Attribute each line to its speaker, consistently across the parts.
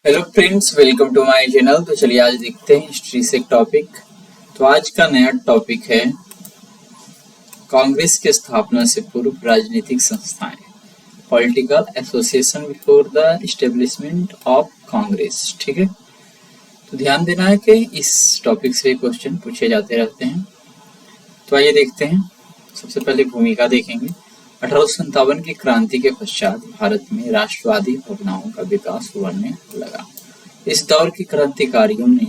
Speaker 1: Hello friends, welcome to my channel. तो चलिए आज देखते हैं हिस्ट्री से एक टॉपिक। तो आज का नया टॉपिक है कांग्रेस की स्थापना से पूर्व राजनीतिक संस्थाएं, political association before the establishment of Congress. ठीक है, तो ध्यान देना है कि इस टॉपिक से क्वेश्चन पूछे जाते रहते हैं। तो आइए देखते हैं। सबसे पहले भूमिका देखेंगे। 1857 की क्रांति के पश्चात भारत में राष्ट्रवादी भावनाओं का विकास उभरने लगा। इस दौर के क्रांतिकारियों ने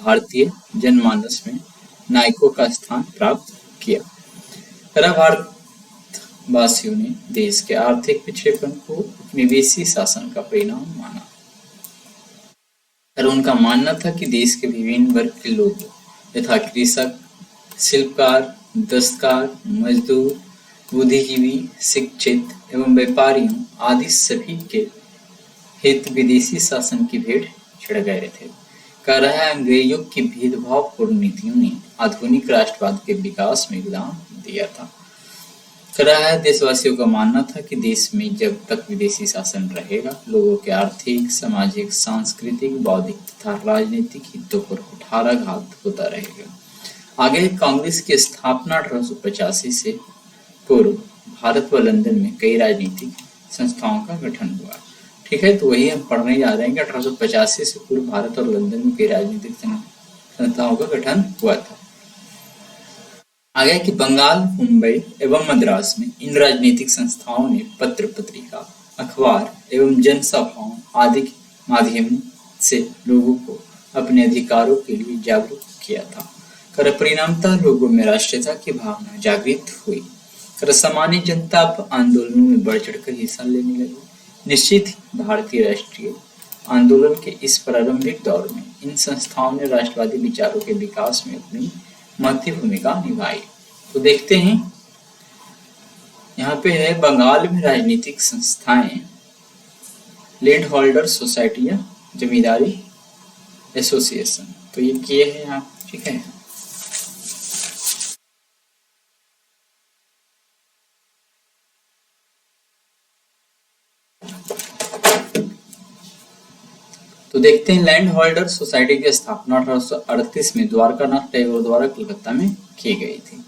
Speaker 1: भारतीय जनमानस में नायकों का स्थान प्राप्त किया। भारतवासियों ने देश के आर्थिक पिछड़ेपन को उपनिवेशी शासन का परिणाम माना और उनका मानना था कि देश के विभिन्न वर्ग के लोगों यथा कृषक, शिल्पकार, दस्तकार, मजदूर, बुद्धिजीवी, शिक्षित एवं व्यापारियों आदि सभी के हित विदेशी शासन की भेंट चढ़ गए थे। कह रहा है अंग्रेजों की भेदभावपूर्ण नीतियों ने आधुनिक राष्ट्रवाद के विकास में योगदान दिया था। कह रहा है देशवासियों का मानना था कि देश में जब तक विदेशी शासन रहेगा, लोगों के आर्थिक, सामाजिक, सांस्कृतिक, बौद्धिक तथा राजनीतिक हितों पर कुठाराघात होता रहेगा। आगे कांग्रेस की स्थापना 1885 से पूर्व भारत व लंदन में कई राजनीतिक संस्थाओं का गठन हुआ। ठीक है, तो वही हम पढ़ने जा रहे हैं कि 1885 से पूर्व भारत और लंदन में कई राजनीतिक संस्थाओं का गठन हुआ था। आगे कि बंगाल, मुंबई एवं मद्रास में इन राजनीतिक संस्थाओं ने पत्र पत्रिका, अखबार एवं जनसभाओं आदि के माध्यम से लोगों को अपने अधिकारों के लिए जागरूक किया था। कर परिणामतः लोगों में राष्ट्रीयता की भावना जागृत हुई। कर सामान्य जनता आंदोलनों में बढ़ चढ़कर हिस्सा लेने लगी। निश्चित ही भारतीय राष्ट्रीय आंदोलन के इस प्रारंभिक दौर में इन संस्थाओं ने राष्ट्रवादी विचारों के विकास में अपनी महत्वपूर्ण भूमिका निभाई। तो देखते हैं, यहाँ पे है बंगाल में राजनीतिक संस्थाएं, लैंड होल्डर सोसाइटी या जमींदारी एसोसिएशन। तो ये किए हैं यहाँ। ठीक है, तो देखते हैं लैंड होल्डर सोसाइटी की स्थापना 1838 में द्वारकानाथ टैगोर द्वारा कलकत्ता में की गई थी।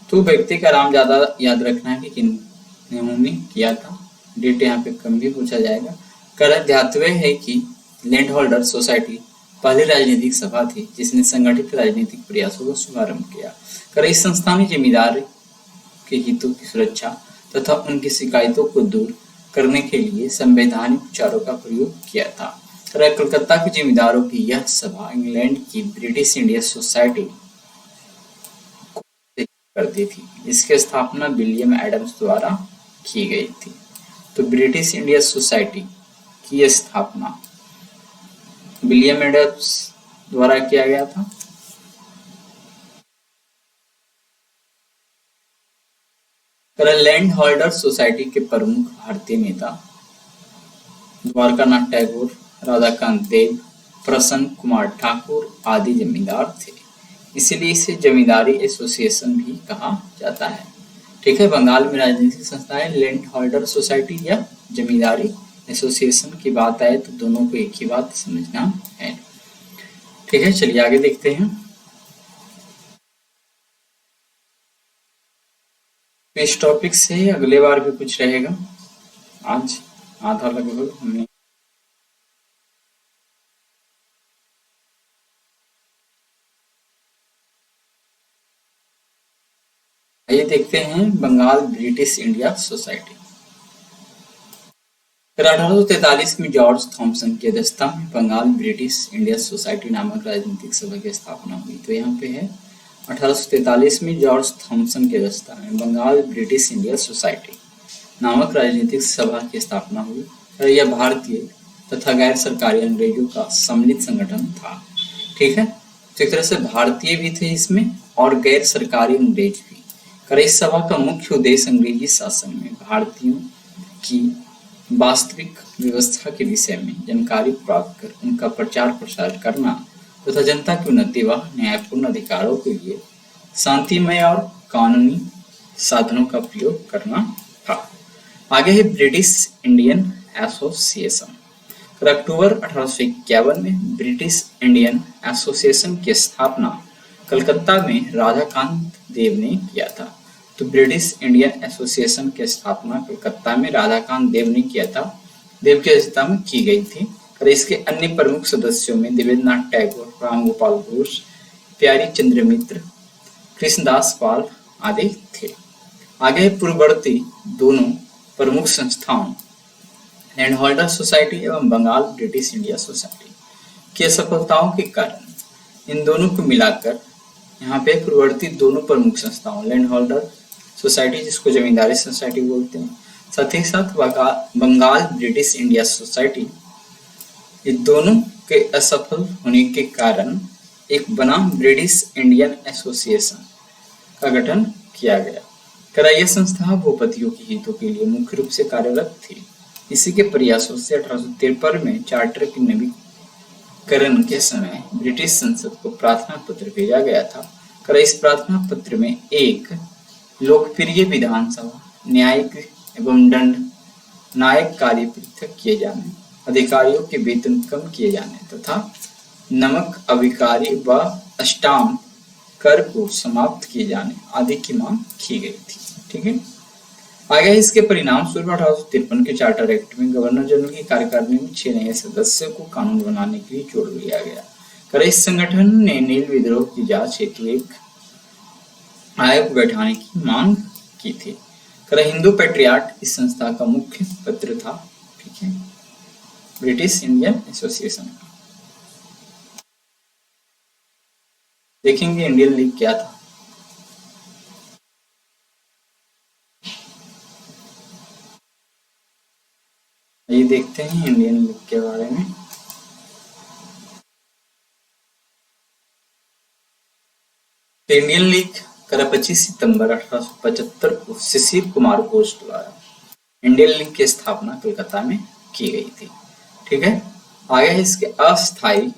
Speaker 1: तो व्यक्ति का नाम ज्यादा याद रखना है कि किन्होंने किया था। डेट यहाँ पे कम भी पूछा जाएगा। कर ध्यातव्य है कि लैंड होल्डर सोसाइटी पहली राजनीतिक सभा थी जिसने संगठित राजनीतिक प्रयासों का शुभारंभ किया। कर इस संस्था ने जमींदार के हितों की सुरक्षा तथा उनकी शिकायतों को दूर करने के लिए संवैधानिक विचारों का प्रयोग किया था। कलकत्ता के जमींदारों की यह सभा इंग्लैंड की ब्रिटिश इंडिया सोसाइटी करती थी। इसकी स्थापना विलियम एडम्स द्वारा की गई थी। तो ब्रिटिश इंडिया सोसाइटी की स्थापना विलियम एडम्स द्वारा किया गया था। लैंड होल्डर सोसाइटी के प्रमुख भारतीय नेता द्वारकानाथ टैगोर, राधाकांत देव, प्रसन्न कुमार ठाकुर आदि जमींदार थे, इसलिए इसे जमींदारी एसोसिएशन भी कहा जाता है। ठीक है, बंगाल में राजनीतिक संस्थाएं लैंड होल्डर सोसाइटी या जमींदारी एसोसिएशन की बात आए तो दोनों को एक ही बात समझना है। ठीक है, चलिए आगे देखते हैं। इस टॉपिक से अगले बार भी कुछ रहेगा। आज आधा लगभग हमने ये देखते हैं बंगाल ब्रिटिश इंडिया सोसाइटी। 1843 में जॉर्ज थॉमसन की अध्यक्षता में बंगाल ब्रिटिश इंडिया सोसाइटी नामक राजनीतिक सभा की स्थापना हुई। तो यहाँ पे है 1843 में जॉर्ज थॉमसन की अध्यक्षता में बंगाल ब्रिटिश इंडिया सोसाइटी नामक राजनीतिक सभा की स्थापना हुई और यह भारतीय तथा गैर सरकारी अंग्रेजों का सम्मिलित संगठन था। ठीक है, तो एक तरह से भारतीय भी थे इसमें और गैर सरकारी अंग्रेज भी। इस सभा का मुख्य उद्देश्य अंग्रेजी शासन में भारतीयों की वास्तविक व्यवस्था के विषय में जानकारी प्राप्त कर उनका प्रचार प्रसार करना तथा जनता की उन्नति व न्यायपूर्ण अधिकारों के लिए शांतिमय और कानूनी साधनों का प्रयोग करना था। आगे है ब्रिटिश इंडियन एसोसिएशन। और अक्टूबर 1851 में ब्रिटिश इंडियन एसोसिएशन की स्थापना कलकत्ता में राधाकांत देव ने किया था। तो ब्रिटिश इंडियन एसोसिएशन की स्थापना कलकत्ता में राधाकांत देव ने किया था, देव की अध्यक्षता में की गई थी। और इसके अन्य प्रमुख सदस्यों में देवेंद्रनाथ टैगोर, राम गोपाल घोष, प्यारी चंद्र मित्र, कृष्णदास पाल आदि थे। आगे पूर्ववर्ती दोनों प्रमुख संस्थाओं लैंड होल्डर सोसाइटी एवं बंगाल ब्रिटिश इंडिया सोसाइटी की सफलताओं के कारण इन दोनों को मिलाकर यहाँ पे पूर्ववर्ती दोनों प्रमुख संस्थाओं लैंड होल्डर सोसाइटी, जिसको जमींदारी सोसाइटी बोलते हैं, साथ ही साथ बंगाल ब्रिटिश इंडिया सोसाइटी, ये दोनों के असफल होने के कारण एक बना ब्रिटिश इंडियन एसोसिएशन का गठन किया गया। यह संस्था भूपतियों के हितों के लिए मुख्य रूप से कार्यरत थी। इसी के प्रयासों से 1853 में चार्टर के नवीकरण के समय ब्रिटिश संसद को प्रार्थना पत्र भेजा गया था। इस प्रार्थना पत्र में एक लोकप्रिय विधानसभा, न्यायिक एवं दंड नायक कार्य पृथक किए जाने, अधिकारियों के वेतन कम किए जाने तथा नमक अभिकारी व स्टाम्प कर को समाप्त किए जाने आदि की मांग की गई थी। ठीक है, आगे इसके परिणाम स्वरूप 1853 के चार्टर एक्ट में गवर्नर जनरल की कार्यकारिणी में 6 नए सदस्यों को कानून बनाने के लिए जोड़ लिया गया। इस संगठन ने नील विद्रोह की जांच हेतु एक आयोग बैठाने की मांग की थी। हिंदू पैट्रियाट इस संस्था का मुख्य पत्र था। ठीक है, ब्रिटिश इंडियन एसोसिएशन का। देखेंगे इंडियन लीग क्या था। ये देखते हैं इंडियन लीग के बारे में। इंडियन लीग 25 सितंबर 1875 को शिशिर कुमार घोष द्वारा इंडियन लीग की स्थापना कोलकाता में की गई थी। ठीक है, आगे इसके अस्थायी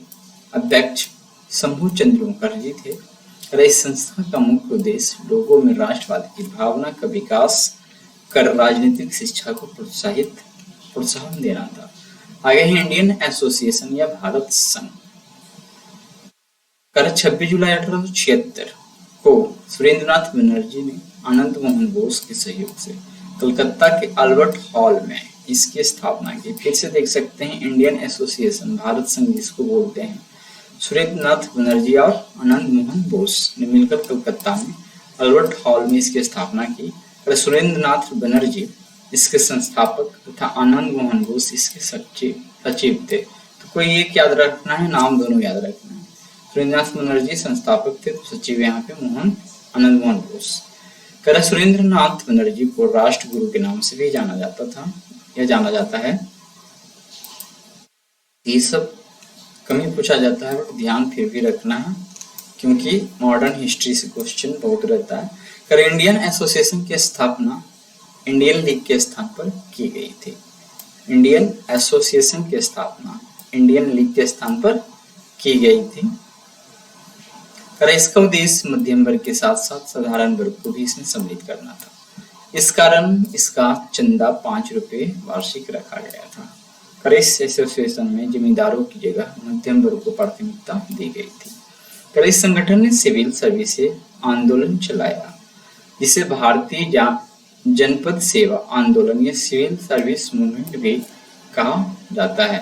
Speaker 1: अध्यक्ष शंभू चंद्र मुखर्जी थे। इस संस्था का मुख्य उद्देश्य लोगों में राष्ट्रवाद की भावना का विकास कर राजनीतिक शिक्षा को प्रोत्साहन देना था। आगे है इंडियन एसोसिएशन या भारत संघ। 26 जुलाई 1876 को सुरेंद्रनाथ बनर्जी ने आनंद मोहन बोस के सहयोग से कलकत्ता के अल्बर्ट हॉल में इसकी स्थापना की। फिर से देख सकते हैं इंडियन एसोसिएशन, भारत संघ जिसको बोलते हैं, सुरेंद्रनाथ बनर्जी और आनंद मोहन बोस ने मिलकर कलकत्ता में अल्बर्ट हॉल में इसकी स्थापना की। और सुरेंद्रनाथ बनर्जी इसके संस्थापक तथा आनंद मोहन बोस इसके सचिव थे। तो कोई एक याद रखना है, नाम दोनों याद रखना है। सुरेंद्रनाथ बनर्जी संस्थापक थे, तो सचिव यहाँ पे आनंद मोहन बोस। सुरेंद्रनाथ बनर्जी को राष्ट्रगुरु के नाम से भी जाना जाता था या जाना जाता है। ये सब कमी पूछा जाता है, बट ध्यान फिर भी रखना है क्योंकि मॉडर्न हिस्ट्री से क्वेश्चन बहुत रहता है। इंडियन एसोसिएशन की स्थापना इंडियन लीग के स्थान पर की गई थी। इंडियन एसोसिएशन की स्थापना इंडियन लीग के स्थान पर की गई थी। इसका उद्देश्य मध्यम वर्ग के साथ साथ साधारण वर्ग को भी इसमें सम्मिलित करना था। इस कारण इसका चंदा 5 रुपए वार्षिक रखा गया था। इस एसोसिएशन में जमींदारों की जगह मध्यम वर्ग को प्राथमिकता दी गई थी। इस संगठन ने सिविल सर्विस आंदोलन चलाया, जिसे भारतीय जनपद सेवा आंदोलन या सिविल सर्विस मूवमेंट भी कहा जाता है।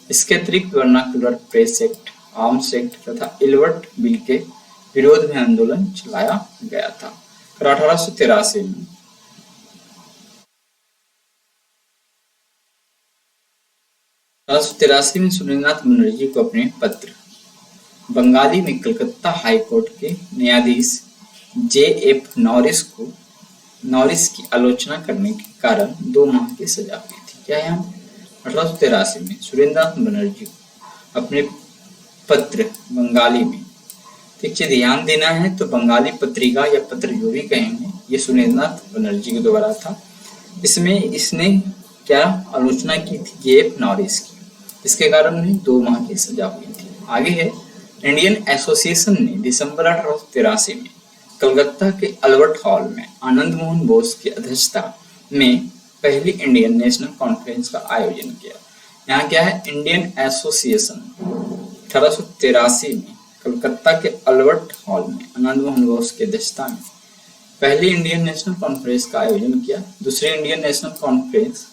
Speaker 1: इसके अतिरिक्त vernacular press act, arms act तथा इलवर्ट बिल के विरोध में आंदोलन चलाया गया था। 1883 में सुरेंद्रनाथ बनर्जी को अपने पत्र बंगाली में कलकत्ता हाई कोर्ट के न्यायाधीश J.F. नॉरिस की आलोचना करने के कारण 2 माह की सजा हुई थी। क्या है 1883 में सुरेंद्रनाथ बनर्जी को अपने पत्र बंगाली में, ठीक है, ध्यान देना है। तो बंगाली पत्रिका या पत्र जो भी कहेंगे, ये सुरेंद्रनाथ बनर्जी के द्वारा था। इसमें इसने क्या आलोचना की थी? J.F. नॉरिस की, इसके कारण उन्हें 2 माह की सजा हुई थी। आगे है इंडियन एसोसिएशन ने दिसंबर 1883 में कलकत्ता के अल्बर्ट हॉल में आनंद मोहन बोस की अध्यक्षता में पहली इंडियन नेशनल कॉन्फ्रेंस का आयोजन किया। यहाँ क्या है, इंडियन एसोसिएशन 1883 में कलकत्ता के अल्बर्ट हॉल में आनंद मोहन घोष के अध्यक्षता में पहली इंडियन नेशनल कॉन्फ्रेंस का आयोजन किया। दूसरी इंडियन नेशनल कॉन्फ्रेंस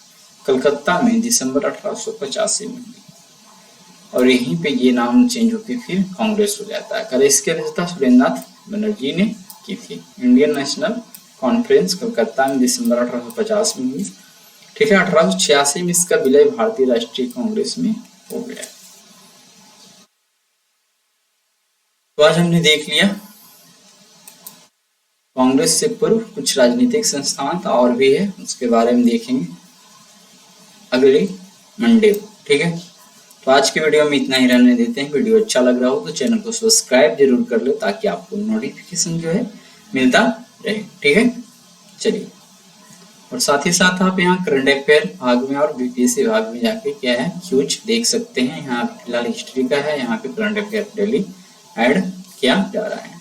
Speaker 1: कलकत्ता में दिसंबर 1885 में हुई और यहीं पे ये नाम चेंज होकर फिर कांग्रेस हो जाता है। कल इसकी अध्यक्षता सुरेंद्रनाथ बनर्जी ने की थी। इंडियन नेशनल कॉन्फ्रेंस कलकत्ता में दिसंबर 1850 में हुई। ठीक है, 1886 में इसका विलय भारतीय राष्ट्रीय कांग्रेस में हो गया। तो आज हमने देख लिया कांग्रेस से पूर्व कुछ राजनीतिक संस्थान और भी है, उसके बारे में देखेंगे अगले मंडे को। ठीक है, तो आज की वीडियो में इतना ही रहने देते हैं। वीडियो अच्छा लग रहा हो तो चैनल को सब्सक्राइब जरूर कर ले ताकि आपको नोटिफिकेशन जो है मिलता रहे। ठीक है, चलिए, और साथ ही साथ आप यहाँ करंट अफेयर भाग में और बीपीएससी भाग में जाके क्या है क्यूज देख सकते हैं। यहाँ फिलहाल हिस्ट्री का है, यहाँ पे करंट अफेयर डेली ऐड किया जा रहा है।